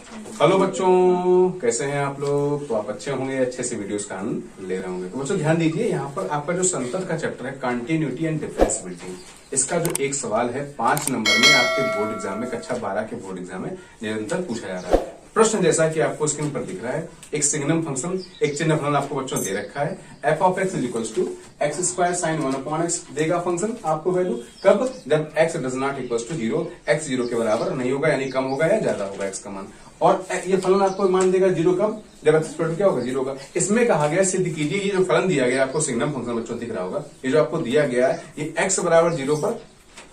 Hello बच्चों, कैसे हैं आप लोग। तो आप अच्छे होंगे, अच्छे से वीडियोस का आनंद ले रहे होंगे। तो बच्चों ध्यान दीजिए, यहाँ पर आपका जो संतत का चैप्टर है कंटिन्यूटी एंड डिफरेंशिएबिलिटी, इसका जो एक सवाल है 5 नंबर में आपके बोर्ड एग्जाम में, कक्षा 12 के बोर्ड एग्जाम में निरंतर पूछा जा रहा है। प्रश्न जैसा कि आपको स्क्रीन पर दिख रहा है, एक सिग्नम फंक्शन, एक चिन्ह फलन आपको बच्चों दे रखा है। f of x equals to x square sine 1/x देगा फंक्शन आपको वैल्यू कब, जब x does not equals to 0, x 0 के बराबर नहीं होगा, यानी कम होगा या ज्यादा होगा x का मान। और ये फलन आपको मान देगा 0 कब, जब x क्या होगा 0 होगा। इसमें कहा गया सिद्ध कीजिए, ये जो फलन दिया गया आपको सिग्नम फंक्शन बच्चों दिख रहा होगा, ये जो आपको दिया गया है ये x बराबर 0 पर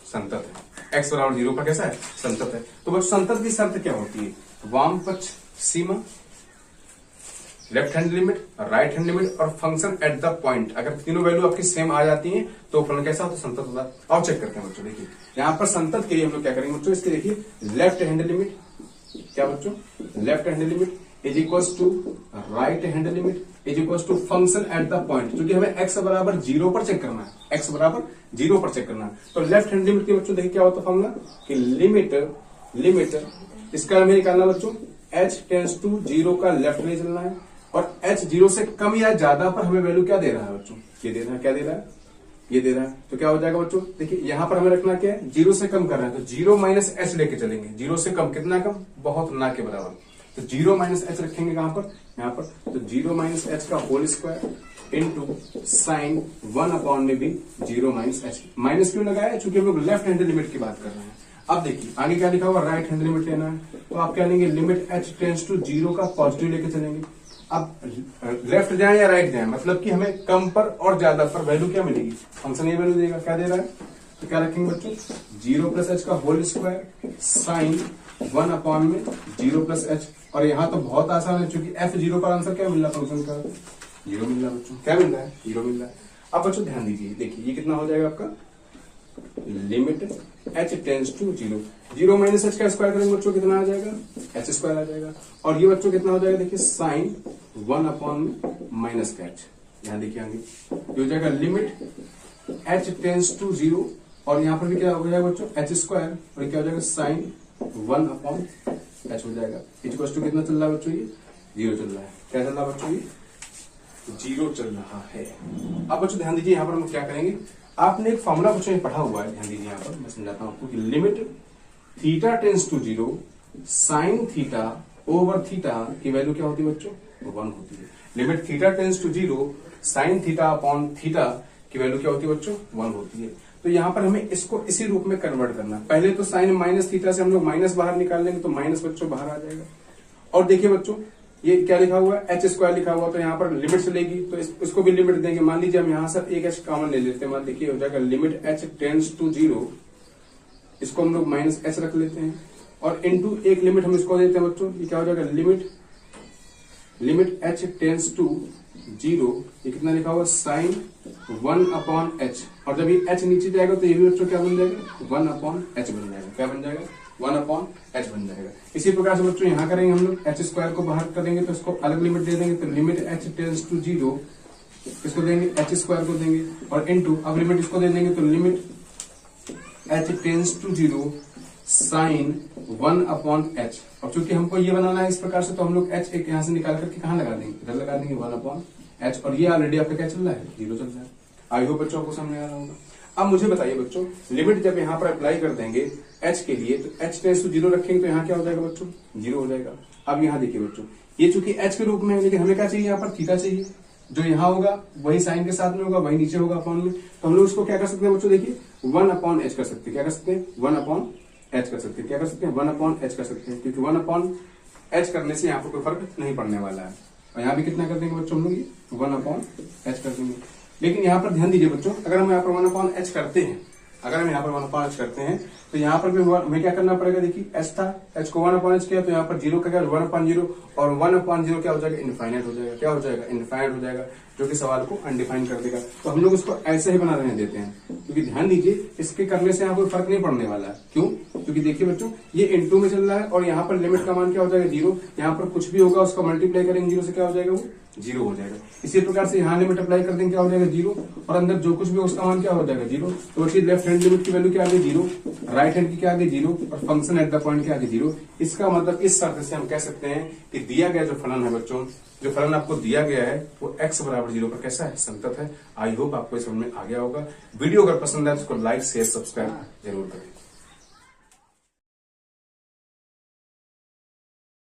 संतत है। x बराबर 0 पर कैसा है, संतत है। तो बच्चों संतत की शर्त क्या होती है, वाम पक्ष सीमा, left hand limit, right hand limit और फंक्शन एट द पॉइंट। अगर तीनों वैल्यू आपकी सेम आ जाती हैं तो फलन कैसा होता है, संतत होता है। और चेक करते हैं बच्चों, देखिए यहाँ पर संतत के लिए हम लोग क्या करेंगे बच्चों, इसके देखिए लेफ्ट हैंड लिमिट क्या बच्चों, left hand limit is equals to right hand limit is equals to function at the point, क्योंकि हमें x बराबर 0 पर चेक करना है, x बराबर 0 पर चेक करना है। तो लेफ्ट हैंड लिमिट के बच्चों देखिए क्या होता है फॉर्मूला कि लिमिट इसका हमें निकालना बच्चों h टेंस टू 0 का लेफ्ट ले चलना है, और h 0 से कम या ज्यादा पर हमें वैल्यू क्या दे रहा है बच्चों, ये दे रहा है, क्या दे रहा है, ये दे रहा है। तो क्या हो जाएगा बच्चों, देखिए यहां पर हमें रखना क्या है, 0 से कम कर रहे हैं तो 0 माइनस एच लेके चलेंगे। 0 से कम कितना कम, बहुत ना के बराबर, तो 0 माइनस एच रखेंगे कहां पर, यहाँ पर। तो 0 माइनस एच का होल स्क्वायर इंटू साइन 1 में भी 0 माइनस एच। माइनस क्यों लगाया, चूंकि हम लोग लेफ्ट हैंड लिमिट की बात कर रहे हैं। अब देखिए आगे क्या लिखा हुआ, राइट हैंड लिमिट लेना है, तो आप क्या लेंगे, लिमिट h टेंस टू 0 का पॉजिटिव लेके चलेंगे। अब लेफ्ट जाए या राइट जाए, मतलब कि हमें कम पर और ज्यादा पर वैल्यू क्या मिलेगी, फंक्शन ये वैल्यू देगा, क्या दे रहा है। तो क्या रखेंगे बच्चों, 0 प्लस एच का होल स्क्वायर साइन 1 में 0 प्लस एच। और यहाँ तो बहुत आसान है, चूंकि f 0 पर आंसर क्या मिल रहा है फंक्शन का, 0 मिल रहा है बच्चों, क्या मिल रहा है, 0 मिल रहा है। अब बच्चों ध्यान दीजिए, देखिए ये कितना हो जाएगा आपका, limit h tends to 0, 0 minus h का स्क्वायर करेंगे बच्चों कितना आ जाएगा, एच स्क्वायर आ जाएगा। और ये बच्चों कितना हो जाएगा, देखिए साइन 1 माइनस का एच, यहाँ देखिए आगे ये हो जाएगा लिमिट h टेंस टू 0, और यहाँ पर भी क्या हो जाएगा बच्चों एच स्क्वायर, और ये क्या हो जाएगा साइन 1/h हो जाएगा। इक्वल टू कितना चल रहा है बच्चों, ये 0 चल रहा है, क्या चल रहा है बच्चों, ये 0 चल रहा है। अब बच्चों ध्यान दीजिए, यहाँ पर हम क्या करेंगे, आपने एक फॉर्मूला बच्चों में पढ़ा हुआ है, ध्यान दीजिए यहाँ पर मैं समझाता हूँ आपको कि limit theta tends to 0 sine theta over theta की वैल्यू क्या होती है बच्चों, 1 होती है। Limit theta tends to 0 sine theta upon theta की वैल्यू क्या होती है बच्चों, 1 होती है। तो यहाँ पर हमें इसको इसी रूप में कन्वर्ट करना, पहले तो साइन माइनस थीटा से हम लोग माइनस बाहर निकाल लेंगे, तो माइनस बच्चों बाहर आ जाएगा। और देखिए बच्चों ये क्या लिखा हुआ है, एच स्क्वायर लिखा हुआ, तो यहाँ पर लिमिट से लेगी तो इसको भी लिमिट देंगे। मान लीजिए हम यहाँ से एक एच कॉमन ले लेते हैं, मान देखिए हो जाएगा लिमिट एच टेंस टू 0, इसको हम लोग माइनस एच रख लेते हैं, और इनटू एक लिमिट हम इसको देते हैं बच्चों, ये क्या हो जाएगा लिमिट एच टेंस टू 0, ये कितना लिखा हुआ साइन 1/h, और जब ये h नीचे जाएगा तो ये भी बच्चों क्या बन जाएगा, 1/h बन जाएगा, क्या बन जाएगा, 1/h बन जाएगा। इसी प्रकार से बच्चों यहाँ करेंगे हम लोग, एच स्क्वायर को बाहर करेंगे तो इसको अलग लिमिट दे देंगे, तो लिमिट h टेंस टू 0 इसको देंगे, एच स्क्वायर को देंगे, और इनटू अब लिमिट इसको दे देंगे, तो limit h tends to 0 sine 1/h। अब चूंकि हमको ये बनाना है इस प्रकार से, तो हम लोग h एक यहाँ से निकाल करके कहाँ लगा देंगे, इधर लगा देंगे 1/h, और ये ऑलरेडी आपका क्या चल रहा है, 0 चल रहा है। आई होप बच्चों को समझ आ रहा होगा। अब मुझे बताइए बच्चों, लिमिट जब यहाँ पर अप्लाई कर देंगे h के लिए, तो h टेंस टू 0 रखेंगे तो यहाँ क्या हो जाएगा बच्चों, 0 हो जाएगा। अब यहाँ देखिए बच्चों, ये चूंकि h के रूप में है, लेकिन हमें क्या चाहिए, यहाँ पर थीटा चाहिए, जो यहाँ होगा वही साइन के साथ में होगा, वही नीचे होगा अपॉन में। तो हम लोग इसको क्या कर सकते हैं बच्चों, देखिए 1/h कर सकते हैं, क्या कर सकते हैं 1/h कर सकते हैं, क्या कर सकते हैं 1/h कर सकते हैं, क्योंकि 1/h करने से यहाँ पर कोई फर्क नहीं पड़ने वाला है। और यहाँ भी कितना कर देंगे बच्चों हम लोग, 1/h कर देंगे। लेकिन यहाँ पर ध्यान दीजिए बच्चों, अगर हम यहाँ पर 1/h करते हैं, अगर हम यहाँ पर 1/h करते हैं तो यहाँ पर भी हमें क्या करना पड़ेगा, देखिए h था, h को 1/h किया तो यहाँ पर 0 का क्या 1/0, और 1/0 क्या हो जाएगा, इनफाइनाइट हो जाएगा, क्या हो जाएगा, इनफाइनाइट हो जाएगा, जो कि सवाल को अनडिफाइंड कर देगा। तो हम लोग इसको ऐसे ही बना रहने देते हैं, क्योंकि ध्यान दीजिए इसके करने से यहाँ कोई फर्क नहीं पड़ने वाला है। क्यों, क्योंकि देखिए बच्चों ये इनटू में चल रहा है, और यहाँ पर लिमिट का मान क्या हो जाएगा 0, यहाँ पर कुछ भी होगा उसका मल्टीप्लाई करेंगे 0 से, क्या हो जाएगा वो 0 हो जाएगा। इसी प्रकार से यहाँ लिमिट अप्लाई कर देंगे, क्या हो जाएगा 0, और अंदर जो कुछ भी उसका मान क्या हो जाएगा 0। तो बच्चे लेफ्ट हैंड लिमिट की वैल्यू क्या आ गई 0, राइट हैंड की क्या आगे 0 और फंक्शन एट द पॉइंट के आगे 0। इसका मतलब इस शर्त से हम कह सकते हैं कि दिया गया जो फलन है बच्चों, जो फलन आपको दिया गया है वो x बराबर 0 पर कैसा है, संतत है। आई होप आपको समझ में आ गया होगा। वीडियो अगर पसंद है तो उसको लाइक शेयर सब्सक्राइब जरूर करें।